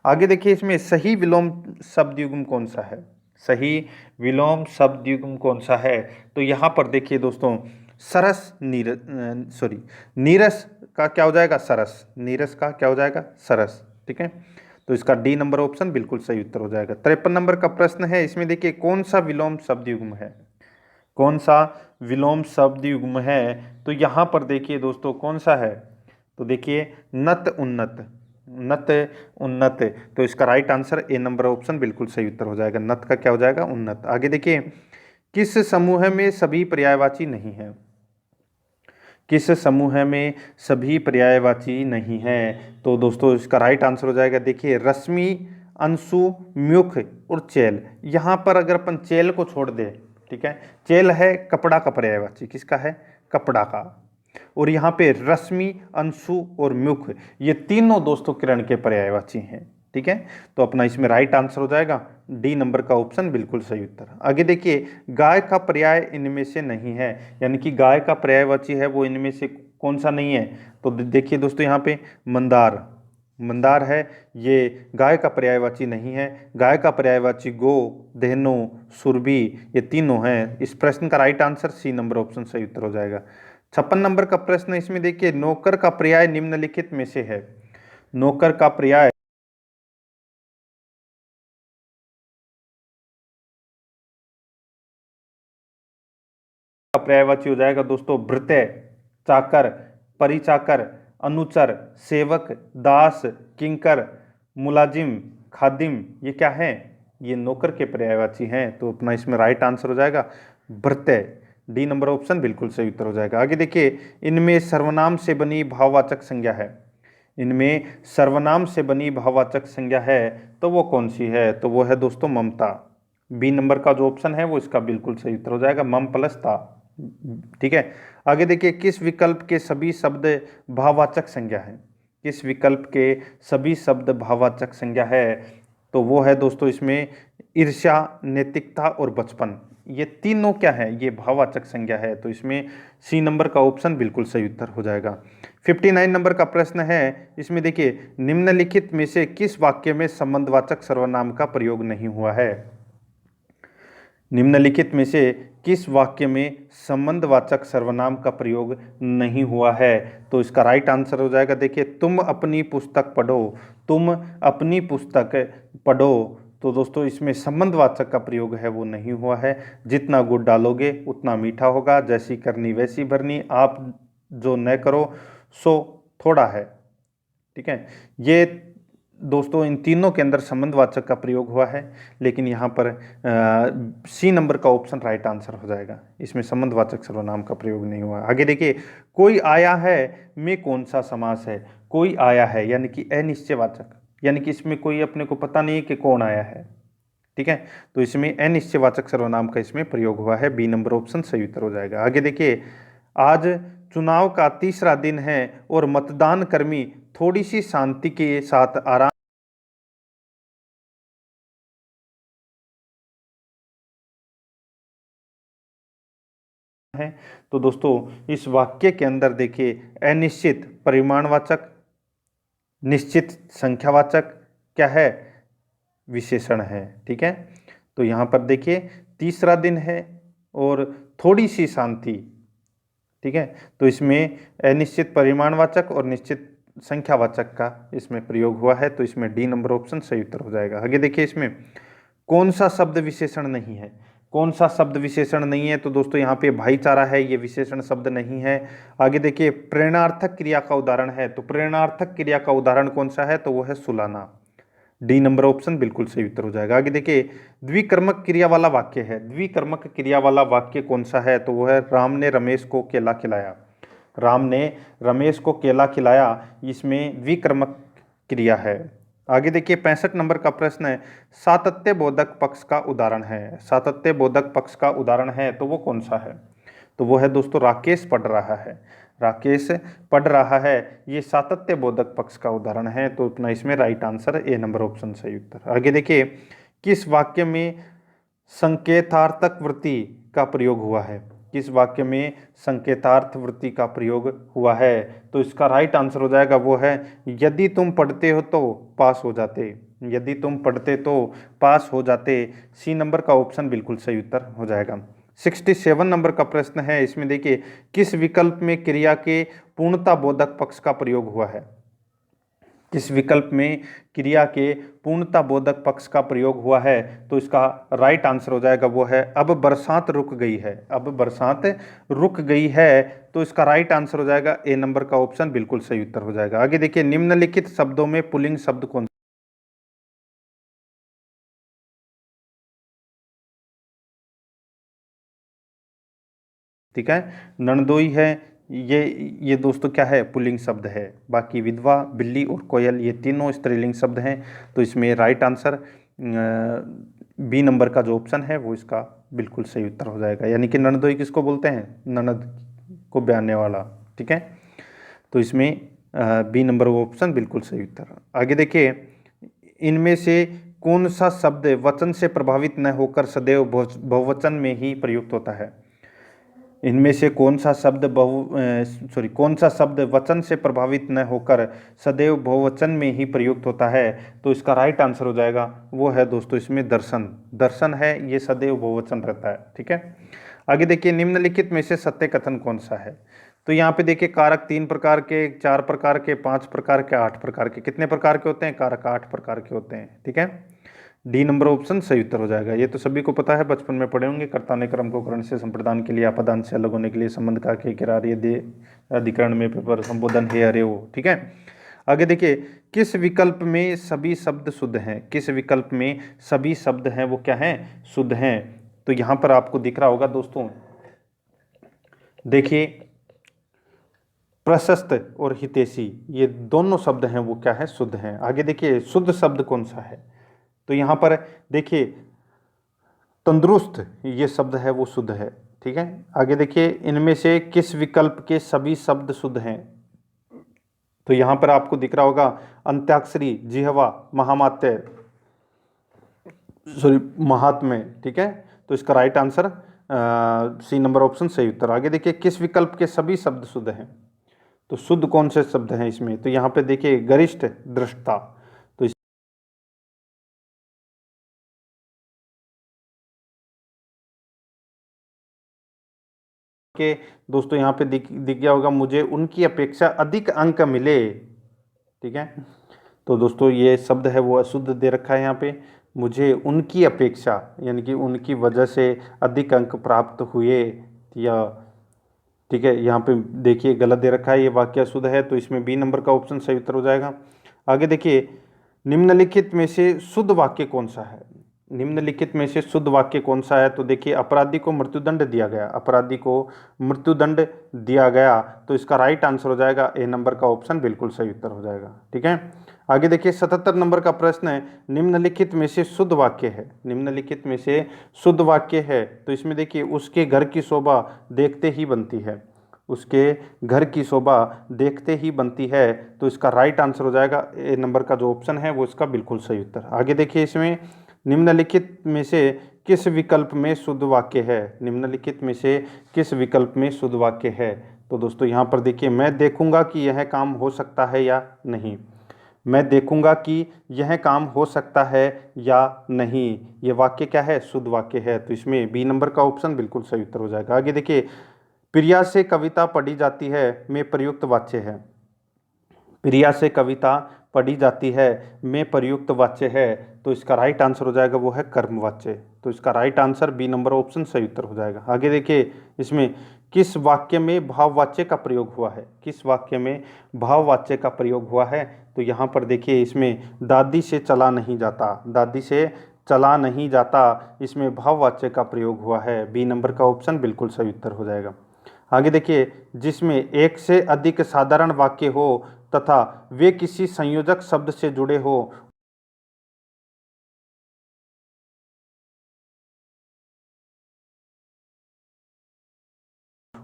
आगे देखिए इसमें सही विलोम शब्द युग्म कौन सा है, सही विलोम शब्द युग्म कौन सा है। तो यहाँ पर देखिए दोस्तों सरस नीरस का क्या हो जाएगा, सरस। नीरस का क्या हो जाएगा, सरस। ठीक है, तो इसका डी नंबर ऑप्शन बिल्कुल सही उत्तर हो जाएगा। 53 नंबर का प्रश्न है, इसमें देखिए कौन सा विलोम शब्द युग्म है, कौन सा विलोम शब्द युग्म है। तो यहाँ पर देखिए दोस्तों कौन सा है, तो देखिए नत उन्नत, नत उन्नत। तो इसका right answer A number option बिल्कुल सही उत्तर हो जाएगा। नत का क्या हो जाएगा, उन्नत। आगे देखिए किस समूह में सभी पर्यायवाची नहीं है, किस समूह में सभी पर्यायवाची नहीं है। तो दोस्तों इसका राइट आंसर हो जाएगा देखिए रश्मि, अंशु, म्युख और चैल। यहाँ पर अगर अपन चैल को छोड़ दे, ठीक है, चैल है कपड़ा का पर्यायवाची, किसका है, कपड़ा का। और यहाँ पे रश्मि, अंशु और म्युख ये तीनों दोस्तों किरण के पर्यायवाची हैं। ठीक है, तो अपना इसमें राइट आंसर हो जाएगा डी नंबर का ऑप्शन बिल्कुल सही उत्तर। आगे देखिए गाय का पर्याय इनमें से नहीं है, यानी कि गाय का पर्यायवाची है वो इनमें से कौन सा नहीं है। तो देखिए दोस्तों यहाँ पे मंदार, मंदार है, ये गाय का पर्यायवाची नहीं है। गाय का पर्यायवाची गो, धेनु, सुरभि ये तीनों हैं। इस प्रश्न का right answer C number option सही उत्तर हो जाएगा। 56 नंबर का प्रश्न, इसमें देखिए नौकर का पर्याय निम्नलिखित में से है। नौकर का पर्याय पर्यायवाची हो जाएगा दोस्तों भृत्य, चाकर, परिचाकर, अनुचर, सेवक, दास, किंकर, मुलाजिम, खादिम। ये क्या है, ये नौकर के पर्यायवाची हैं। तो अपना इसमें राइट आंसर हो जाएगा भृत्य, डी नंबर ऑप्शन बिल्कुल सही उत्तर हो जाएगा। आगे देखिए इनमें सर्वनाम से बनी भाववाचक संज्ञा है, इनमें सर्वनाम से बनी भाववाचक संज्ञा है तो वो कौन सी है। तो वो है दोस्तों ममता। बी नंबर का जो ऑप्शन है वो इसका बिल्कुल सही उत्तर हो जाएगा, मम प्लस ता। ठीक है, आगे देखिए किस विकल्प के सभी शब्द भाववाचक संज्ञा है, किस विकल्प के सभी शब्द भाववाचक संज्ञा है। तो वो है दोस्तों इसमें ईर्ष्या, नैतिकता और बचपन, ये तीनों क्या है, ये भाववाचक संज्ञा है। तो इसमें सी नंबर का ऑप्शन बिल्कुल सही उत्तर हो जाएगा। 59 नंबर का प्रश्न है, इसमें देखिए निम्नलिखित में से किस वाक्य में संबंधवाचक सर्वनाम का प्रयोग नहीं हुआ है। निम्नलिखित में से किस वाक्य में संबंधवाचक सर्वनाम का प्रयोग नहीं हुआ है। तो इसका राइट आंसर हो जाएगा देखिए तुम अपनी पुस्तक पढ़ो, तुम अपनी पुस्तक पढ़ो। तो दोस्तों इसमें संबंधवाचक का प्रयोग है वो नहीं हुआ है। जितना गुड़ डालोगे उतना मीठा होगा, जैसी करनी वैसी भरनी, आप जो न करो सो थोड़ा है। ठीक है, ये दोस्तों इन तीनों के अंदर संबंधवाचक का प्रयोग हुआ है, लेकिन यहाँ पर सी नंबर का ऑप्शन राइट आंसर हो जाएगा, इसमें संबंधवाचक सर्वनाम का प्रयोग नहीं हुआ। आगे देखिए कोई आया है में कौन सा समास है। कोई आया है यानी कि अनिश्चयवाचक, यानी कि इसमें कोई अपने को पता नहीं है कि कौन आया है। ठीक है, तो इसमें अनिश्चयवाचक सर्वनाम का इसमें प्रयोग हुआ है, बी नंबर ऑप्शन सही उत्तर हो जाएगा। आगे देखिए आज चुनाव का तीसरा दिन है और मतदान कर्मी थोड़ी सी शांति के साथ आराम है। तो दोस्तों इस वाक्य के अंदर देखिए अनिश्चित परिमाणवाचक, निश्चित संख्यावाचक क्या है, विशेषण है। ठीक है, तो यहाँ पर देखिए तीसरा दिन है और थोड़ी सी शांति। ठीक है, तो इसमें अनिश्चित परिमाणवाचक और निश्चित संख्यावाचक का इसमें प्रयोग हुआ है। तो इसमें डी नंबर ऑप्शन सही उत्तर हो जाएगा। आगे देखिए इसमें कौन सा शब्द विशेषण नहीं है, कौन सा शब्द विशेषण नहीं है। तो दोस्तों यहाँ पे भाईचारा है, ये विशेषण शब्द नहीं है। आगे देखिए प्रेरणार्थक क्रिया का उदाहरण है, तो प्रेरणार्थक क्रिया का उदाहरण कौन सा है, तो वो है सुलाना। डी नंबर ऑप्शन बिल्कुल सही उत्तर हो जाएगा। आगे देखिए द्विकर्मक क्रिया वाला वाक्य है, द्विकर्मक क्रिया वाला वाक्य कौन सा है, तो वो है राम ने रमेश को केला खिलाया। राम ने रमेश को केला खिलाया, इसमें द्विकर्मक क्रिया है। आगे देखिए 65 नंबर का प्रश्न है सातत्य बोधक पक्ष का उदाहरण है। सातत्य बोधक पक्ष का उदाहरण है तो वो कौन सा है, तो वो है दोस्तों राकेश पढ़ रहा है। राकेश पढ़ रहा है, ये सातत्य बोधक पक्ष का उदाहरण है। तो अपना इसमें right answer A number option सही उत्तर। आगे देखिए किस वाक्य में संकेतार्थक वृत्ति का प्रयोग हुआ है, किस वाक्य में संकेतार्थ वृत्ति का प्रयोग हुआ है। तो इसका राइट आंसर हो जाएगा वो है यदि तुम पढ़ते हो तो पास हो जाते, यदि तुम पढ़ते तो पास हो जाते। सी नंबर का ऑप्शन बिल्कुल सही उत्तर हो जाएगा। 67 नंबर का प्रश्न है, इसमें देखिए किस विकल्प में क्रिया के पूर्णता बोधक पक्ष का प्रयोग हुआ है। किस विकल्प में क्रिया के पूर्णता बोधक पक्ष का प्रयोग हुआ है, तो इसका राइट आंसर हो जाएगा वो है अब बरसात रुक गई है। अब बरसात रुक गई है, तो इसका राइट आंसर हो जाएगा ए नंबर का ऑप्शन बिल्कुल सही उत्तर हो जाएगा। आगे देखिए निम्नलिखित शब्दों में पुल्लिंग शब्द कौन, ठीक है, नंदोई है, ये दोस्तों क्या है, पुल्लिंग शब्द है। बाकी विधवा, बिल्ली और कोयल ये तीनों स्त्रीलिंग शब्द हैं। तो इसमें राइट आंसर बी नंबर का जो ऑप्शन है वो इसका बिल्कुल सही उत्तर हो जाएगा। यानी कि नंदोई किसको बोलते हैं, ननद को ब्याने वाला, ठीक है। तो इसमें बी नंबर वो ऑप्शन बिल्कुल सही उत्तर। आगे देखिए इनमें से कौन सा शब्द वचन से प्रभावित न होकर सदैव बहुवचन में ही प्रयुक्त होता है। इनमें से कौन सा शब्द कौन सा शब्द वचन से प्रभावित न होकर सदैव बहुवचन में ही प्रयुक्त होता है, तो इसका राइट आंसर हो जाएगा वो है दोस्तों इसमें दर्शन। दर्शन है ये सदैव बहुवचन रहता है, ठीक है। आगे देखिए निम्नलिखित में से सत्य कथन कौन सा है। तो यहाँ पे देखिए कारक 3 प्रकार के, 4 प्रकार के, 5 प्रकार के, 8 प्रकार के। कितने प्रकार के होते हैं, कारक 8 प्रकार के होते हैं, ठीक है। डी नंबर ऑप्शन सही उत्तर हो जाएगा। ये तो सभी को पता है, बचपन में पढ़े होंगे। कर्ता ने कर्म को करण से संप्रदान के लिए, आपादान से अलग होने के लिए, संबंध का के किरार ये दे अधिकरण में पेपर संबोधन है अरे वो, ठीक है। आगे देखिए किस विकल्प में सभी शब्द शुद्ध हैं। किस विकल्प में सभी शब्द हैं वो क्या हैं, शुद्ध हैं। तो यहाँ पर आपको दिख रहा होगा दोस्तों, देखिए प्रशस्त और हितैषी ये दोनों शब्द हैं वो क्या है, शुद्ध हैं। आगे देखिए शुद्ध शब्द कौन सा है, तो यहाँ पर देखिए तंदुरुस्त ये शब्द है वो शुद्ध है, ठीक है। आगे देखिए इनमें से किस विकल्प के सभी शब्द शुद्ध हैं, तो यहाँ पर आपको दिख रहा होगा अंत्याक्षरी, जिह्वा, महामात्य, महात्म्य, ठीक है। तो इसका right answer C number option सही उत्तर। आगे देखिए किस विकल्प के सभी शब्द शुद्ध हैं, तो शुद्ध कौन से शब्द हैं इसमें, तो यहाँ पे देखिए गरिष्ठ, दृष्टता। तो के दोस्तों यहाँ पे दिख गया होगा मुझे उनकी अपेक्षा अधिक अंक मिले, ठीक है। तो दोस्तों ये शब्द है वो अशुद्ध दे रखा है यहाँ पे, मुझे उनकी अपेक्षा यानी कि उनकी वजह से अधिक अंक प्राप्त हुए, या ठीक है यहाँ पे देखिए गलत दे रखा है, ये वाक्य अशुद्ध है। तो इसमें बी नंबर का ऑप्शन सही उत्तर हो जाएगा। आगे देखिए निम्नलिखित में से शुद्ध वाक्य कौन सा है। निम्नलिखित में से शुद्ध वाक्य कौन सा है, तो देखिए अपराधी को मृत्युदंड दिया गया, अपराधी को मृत्युदंड दिया गया, तो इसका राइट आंसर हो जाएगा ए नंबर का ऑप्शन बिल्कुल सही उत्तर हो जाएगा, ठीक है। आगे देखिए 77 नंबर का प्रश्न है, निम्नलिखित में से शुद्ध वाक्य है। निम्नलिखित में से शुद्ध वाक्य है, तो इसमें देखिए उसके घर की शोभा देखते ही बनती है, उसके घर की शोभा देखते ही बनती है, तो इसका राइट आंसर हो जाएगा ए नंबर का जो ऑप्शन है वो इसका बिल्कुल सही उत्तर। आगे देखिए इसमें निम्नलिखित में से किस विकल्प में शुद्ध वाक्य है, निम्नलिखित में से किस विकल्प में शुद्ध वाक्य है, तो दोस्तों यहाँ पर देखिए मैं देखूंगा कि यह काम हो सकता है या नहीं, मैं देखूंगा कि यह काम हो सकता है या नहीं, ये वाक्य क्या है, शुद्ध वाक्य है। तो इसमें बी नंबर का ऑप्शन बिल्कुल सही उत्तर हो जाएगा। आगे देखिए प्रिया से कविता पढ़ी जाती है में प्रयुक्त वाच्य है, प्रिया से कविता पढ़ी जाती है में प्रयुक्त वाच्य है, तो इसका राइट आंसर हो जाएगा वो है कर्मवाच्य। तो इसका right answer B number option सही उत्तर हो जाएगा। आगे देखिए इसमें किस वाक्य में भाववाच्य का प्रयोग हुआ है, किस वाक्य में भाववाच्य का प्रयोग हुआ है, तो यहाँ पर देखिए इसमें दादी से चला नहीं जाता, दादी से चला नहीं जाता, इसमें भाववाच्य का प्रयोग हुआ है, बी नंबर का ऑप्शन बिल्कुल सही उत्तर हो जाएगा। आगे देखिए जिसमें एक से अधिक साधारण वाक्य हो तथा वे किसी संयोजक शब्द से जुड़े हो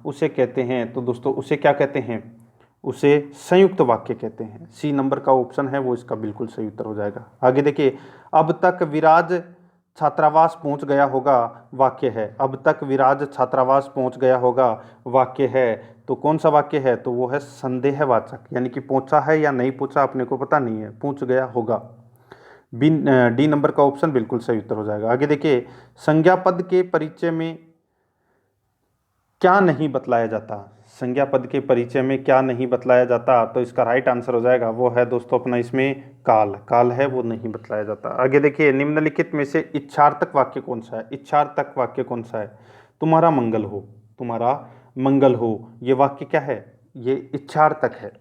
उसे कहते हैं, तो दोस्तों उसे क्या कहते हैं, उसे संयुक्त वाक्य कहते हैं। सी नंबर का ऑप्शन है वो इसका बिल्कुल सही उत्तर हो जाएगा। आगे देखिए अब तक विराज छात्रावास पहुंच गया होगा वाक्य है, अब तक विराज छात्रावास पहुंच गया होगा वाक्य है, तो कौन सा वाक्य है, तो वो है संदेहवाचक, यानी कि पहुंचा है या नहीं पहुंचा अपने को पता नहीं है, पहुंच गया होगा। बी डी नंबर का ऑप्शन बिल्कुल सही उत्तर हो जाएगा। आगे देखिए, संज्ञा पद के परिचय में क्या नहीं बतलाया जाता? संज्ञा पद के परिचय में क्या नहीं बतलाया जाता? तो इसका राइट आंसर हो जाएगा वो है दोस्तों अपना इसमें काल। काल है वो नहीं बतलाया जाता। आगे देखिए, निम्नलिखित में से इच्छार्थक वाक्य कौन सा है? इच्छार्थक वाक्य कौन सा है? तुम्हारा मंगल हो, तुम्हारा मंगल हो, ये वाक्य क्या है? ये इच्छार्थक है।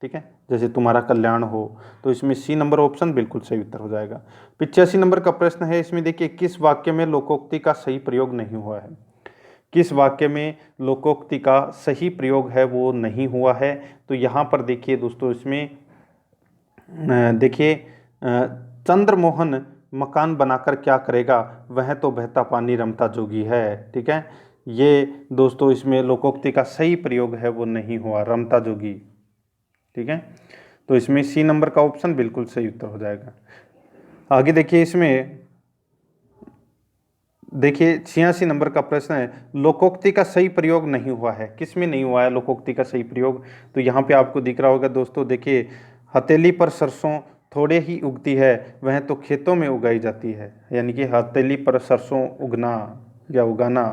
ठीक है, जैसे तुम्हारा कल्याण हो, तो इसमें सी नंबर ऑप्शन बिल्कुल सही उत्तर हो जाएगा। 85 नंबर का प्रश्न है, इसमें देखिए किस वाक्य में लोकोक्ति का सही प्रयोग नहीं हुआ है? किस वाक्य में लोकोक्ति का सही प्रयोग है वो नहीं हुआ है? तो यहाँ पर देखिए दोस्तों, इसमें देखिए चंद्रमोहन मकान बनाकर क्या करेगा, वह तो बहता पानी रमता जोगी है। ठीक है, ये दोस्तों इसमें लोकोक्ति का सही प्रयोग है वो नहीं हुआ, रमता जोगी। ठीक है, तो इसमें सी नंबर का ऑप्शन बिल्कुल सही उत्तर हो जाएगा। आगे देखिए, इसमें देखिए 86 नंबर का प्रश्न है, लोकोक्ति का सही प्रयोग नहीं हुआ है। किस में नहीं हुआ है लोकोक्ति का सही प्रयोग? तो यहाँ पे आपको दिख रहा होगा दोस्तों, देखिए हथेली पर सरसों थोड़े ही उगती है, वह तो खेतों में उगाई जाती है। यानी कि हथेली पर सरसों उगना या उगाना,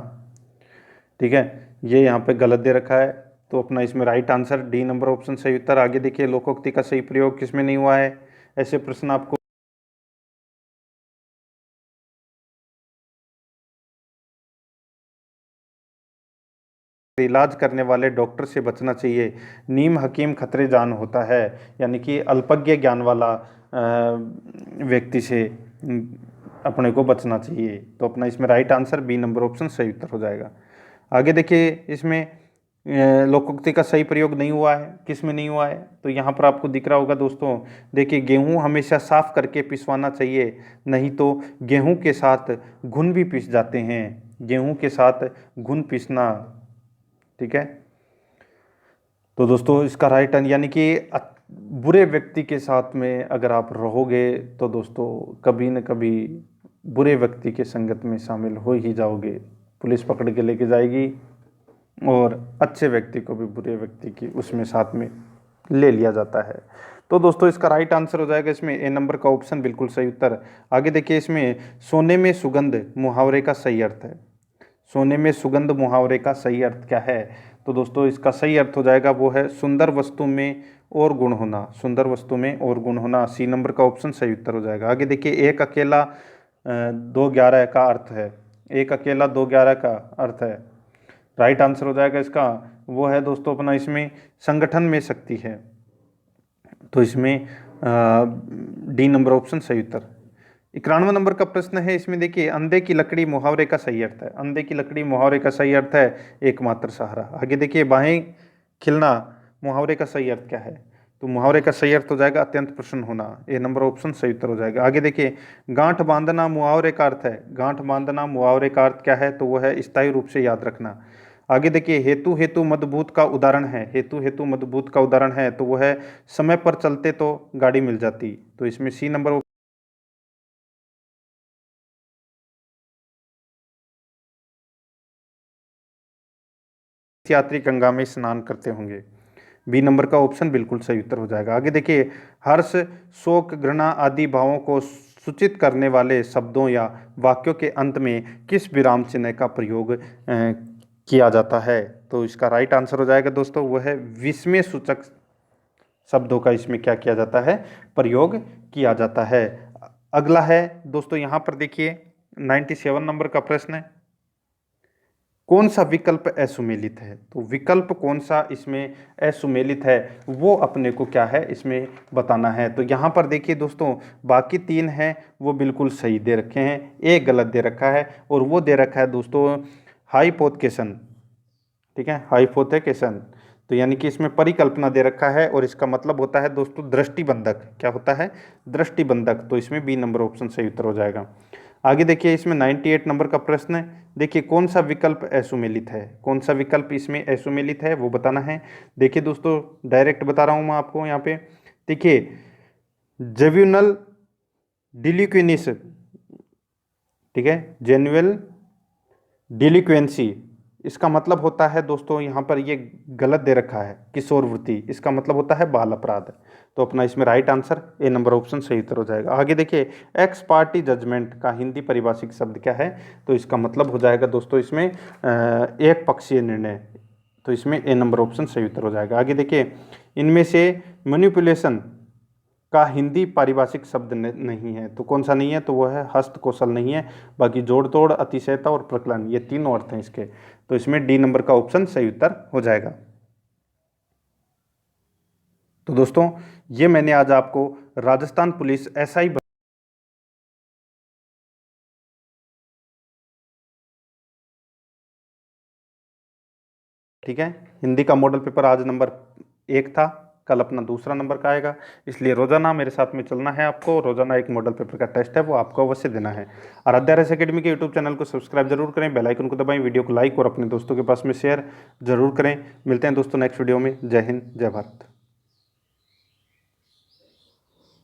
ठीक है, ये यहाँ पे गलत दे रखा है। तो अपना इसमें right answer D number option सही उत्तर। आगे देखिए, लोकोक्ति का सही प्रयोग किस में नहीं हुआ है? ऐसे प्रश्न आपको इलाज करने वाले डॉक्टर से बचना चाहिए, नीम हकीम खतरे जान होता है। यानी कि अल्पज्ञ ज्ञान वाला व्यक्ति से अपने को बचना चाहिए। तो अपना इसमें right answer B number option सही उत्तर हो जाएगा। आगे देखिए, इसमें लोकोक्ति का सही प्रयोग नहीं हुआ है। किस में नहीं हुआ है? तो यहाँ पर आपको दिख रहा होगा दोस्तों, देखिए गेहूँ हमेशा साफ करके पिसवाना चाहिए, नहीं तो गेहूँ के साथ घुन भी पिस जाते हैं। गेहूँ के साथ घुन पिसना, ठीक है। तो दोस्तों इसका राइट आंसर, यानी कि बुरे व्यक्ति के साथ में अगर आप रहोगे तो दोस्तों कभी न कभी बुरे व्यक्ति के संगत में शामिल हो ही जाओगे। पुलिस पकड़ के लेके जाएगी और अच्छे व्यक्ति को भी बुरे व्यक्ति की उसमें साथ में ले लिया जाता है। तो दोस्तों इसका राइट आंसर हो जाएगा इसमें ए नंबर का ऑप्शन बिल्कुल सही उत्तर। आगे देखिए, इसमें सोने में सुगंध मुहावरे का सही अर्थ है। सोने में सुगंध मुहावरे का सही अर्थ क्या है? तो दोस्तों इसका सही अर्थ हो जाएगा वो है सुंदर वस्तु में और गुण होना। सुंदर वस्तु में और गुण होना, सी नंबर का ऑप्शन सही उत्तर हो जाएगा। आगे देखिए, एक अकेला 211 का अर्थ है। एक अकेला 211 का अर्थ है, राइट आंसर हो जाएगा इसका वो है दोस्तों अपना इसमें संगठन में शक्ति है। तो इसमें डी नंबर ऑप्शन सही उत्तर। 91 नंबर का प्रश्न है, इसमें देखिए अंधे की लकड़ी मुहावरे का सही अर्थ है। अंधे की लकड़ी मुहावरे का सही अर्थ है एकमात्र सहारा। आगे देखिए, बाहें खिलना मुहावरे का सही अर्थ क्या है? तो मुहावरे का सही अर्थ हो जाएगा अत्यंत प्रसन्न होना। ए नंबर ऑप्शन सही उत्तर हो जाएगा। आगे देखिए, गांठ बांधना मुहावरे का अर्थ है। गांठ बांधना मुहावरे का अर्थ क्या है? तो वो है स्थायी रूप से याद रखना। आगे देखिए, हेतु हेतु मदभूत का उदाहरण है। हेतु हेतु मदभूत का उदाहरण है तो वो है समय पर चलते तो गाड़ी मिल जाती। तो इसमें सी नंबर यात्री गंगा में स्नान करते होंगे। बी नंबर का ऑप्शन बिल्कुल सही उत्तर हो जाएगा। आगे देखिए, हर्ष शोक घृणा आदि भावों को सूचित करने वाले शब्दों या वाक्यों के अंत में किस विराम चिन्ह का प्रयोग किया जाता है? तो इसका राइट आंसर हो जाएगा दोस्तों वो है विस्मय सूचक शब्दों का इसमें क्या किया जाता है? प्रयोग किया जाता है। अगला है दोस्तों, यहाँ पर देखिए 97 नंबर का प्रश्न है, कौन सा विकल्प असुमेलित है? तो विकल्प कौन सा इसमें असुमेलित है वो अपने को क्या है इसमें बताना है। तो यहाँ पर देखिए दोस्तों, बाकी 3 हैं वो बिल्कुल सही दे रखे हैं, एक गलत दे रखा है और वो दे रखा है दोस्तों हाइपोथेकेशन। ठीक है, हाइपोथेकेशन, तो यानी कि इसमें परिकल्पना दे रखा है और इसका मतलब होता है दोस्तों दृष्टिबंधक। क्या होता है? दृष्टिबंधक। तो इसमें बी नंबर ऑप्शन सही उत्तर हो जाएगा। आगे देखिए, इसमें 98 नंबर का प्रश्न है, देखिए कौन सा विकल्प असुमेलित है? कौन सा विकल्प इसमें असुमेलित है वो बताना है। देखिए दोस्तों, डायरेक्ट बता रहा हूँ मैं आपको यहाँ पे। देखिए, जेन्युइनल डिलिक्वेंसी, ठीक है, जेन्युइनल डिलिक्वेंसी इसका मतलब होता है दोस्तों, यहाँ पर ये गलत दे रखा है किशोर वृत्ति, इसका मतलब होता है बाल अपराध। तो अपना इसमें right answer A number option सही उत्तर हो जाएगा। आगे देखिए, एक्स पार्टी जजमेंट का हिंदी पारिभाषिक शब्द क्या है? तो इसका मतलब हो जाएगा दोस्तों इसमें एक पक्षीय निर्णय। तो इसमें ए नंबर ऑप्शन सही उत्तर हो जाएगा। आगे देखिए, इनमें से मैनिपुलेशन का हिंदी पारिभाषिक शब्द नहीं है, तो कौन सा नहीं है? तो वो है हस्त कौशल नहीं है। बाकी जोड़ तोड़, अतिशयता और प्रकलन, ये तीनों अर्थ हैं इसके। तो इसमें डी नंबर का ऑप्शन सही उत्तर हो जाएगा। तो दोस्तों, ये मैंने आज आपको राजस्थान पुलिस एसआई ठीक है, हिंदी का मॉडल पेपर आज नंबर 1 था, कल अपना दूसरा नंबर का आएगा। इसलिए रोजाना मेरे साथ में चलना है आपको। रोजाना एक मॉडल पेपर का टेस्ट है, वो आपको अवश्य देना है। आराध्या RS एकेडमी के यूट्यूब चैनल को सब्सक्राइब जरूर करें, बेल आइकन को दबाएं, वीडियो को लाइक और अपने दोस्तों के पास में शेयर जरूर करें। मिलते हैं दोस्तों नेक्स्ट वीडियो में। जय हिंद, जय भारत।